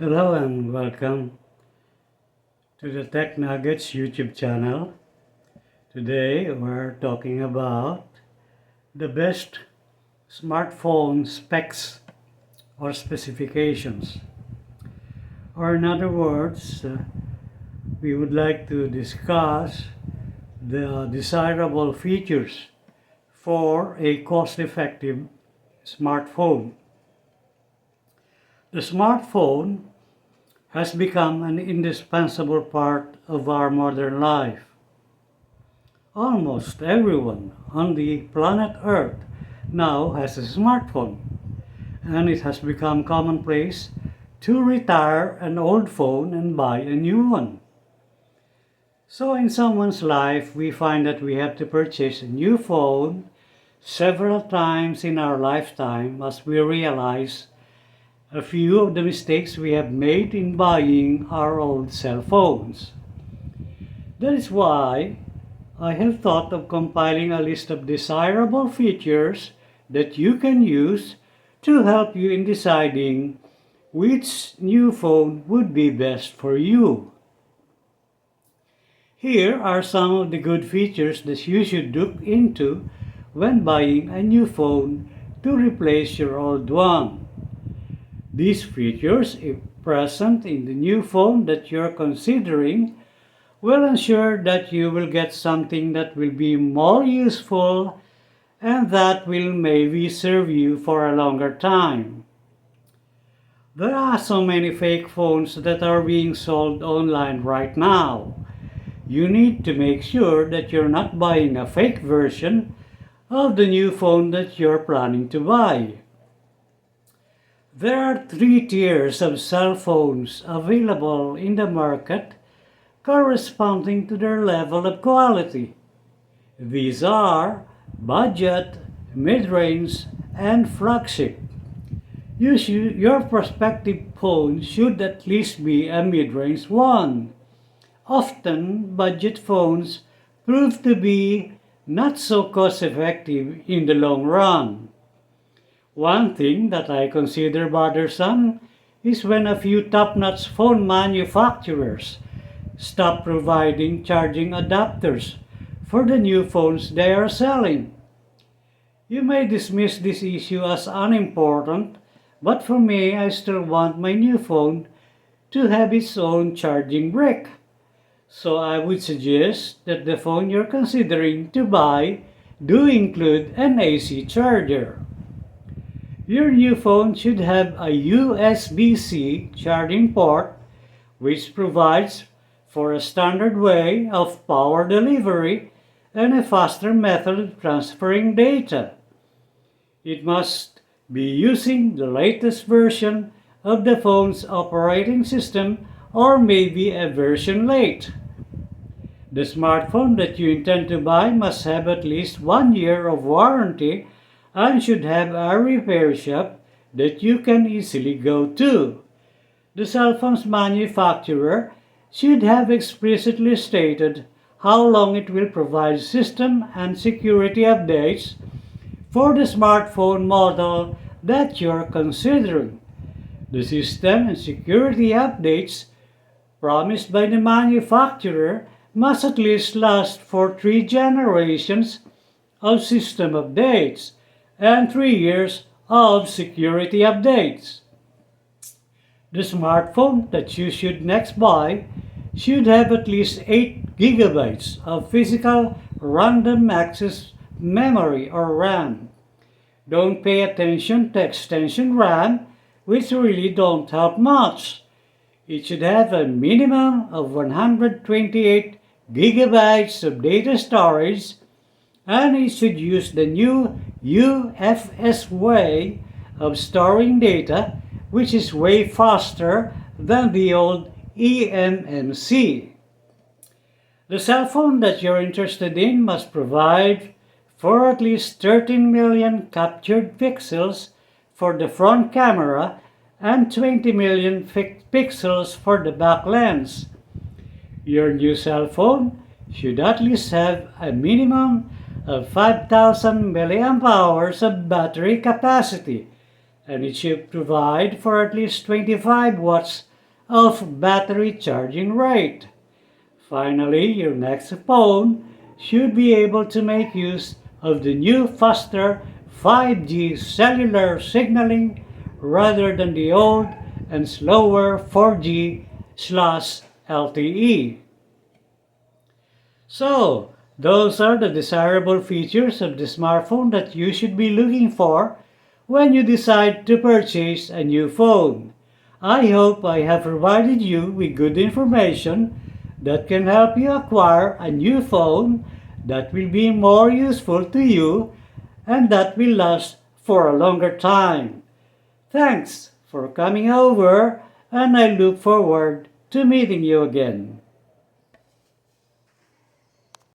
Hello and welcome to the Tech Nuggets YouTube channel. Today we're talking about the best smartphone specs or specifications. Or in other words, we would like to discuss the desirable features for a cost-effective smartphone. The smartphone has become an indispensable part of our modern life. Almost everyone on the planet Earth now has a smartphone, and it has become commonplace to retire an old phone and buy a new one. So in someone's life, we find that we have to purchase a new phone several times in our lifetime as we realize a few of the mistakes we have made in buying our old cell phones. That is why I have thought of compiling a list of desirable features that you can use to help you in deciding which new phone would be best for you. Here are some of the good features that you should look into when buying a new phone to replace your old one. These features, if present in the new phone that you're considering, will ensure that you will get something that will be more useful and that will maybe serve you for a longer time. There are so many fake phones that are being sold online right now. You need to make sure that you're not buying a fake version of the new phone that you're planning to buy. There are 3 tiers of cell phones available in the market corresponding to their level of quality. These are budget, mid-range, and flagship. Your prospective phone should at least be a mid-range one. Often, budget phones prove to be not so cost-effective in the long run. One thing that I consider bothersome is when a few top-notch phone manufacturers stop providing charging adapters for the new phones they are selling. You may dismiss this issue as unimportant, but for me, I still want my new phone to have its own charging brick. So I would suggest that the phone you're considering to buy do include an AC charger. Your new phone should have a USB-C charging port which provides for a standard way of power delivery and a faster method of transferring data. It must be using the latest version of the phone's operating system or maybe a version late. The smartphone that you intend to buy must have at least 1 year of warranty and should have a repair shop that you can easily go to. The cell phone's manufacturer should have explicitly stated how long it will provide system and security updates for the smartphone model that you're considering. The system and security updates promised by the manufacturer must at least last for 3 generations of system updates and 3 years of security updates. The smartphone that you should next buy should have at least 8 gigabytes of physical random access memory or RAM. Don't pay attention to extension RAM, which really don't help much. It should have a minimum of 128 gigabytes of data storage, and it should use the new UFS way of storing data, which is way faster than the old eMMC. The cell phone that you're interested in must provide for at least 13 million captured pixels for the front camera and 20 million pixels for the back lens. Your new cell phone should at least have a minimum of 5,000 milliamp hours of battery capacity, and it should provide for at least 25 watts of battery charging rate. Finally, your next phone should be able to make use of the new faster 5G cellular signaling rather than the old and slower 4G/LTE. So, those are the desirable features of the smartphone that you should be looking for when you decide to purchase a new phone. I hope I have provided you with good information that can help you acquire a new phone that will be more useful to you and that will last for a longer time. Thanks for coming over, and I look forward to meeting you again.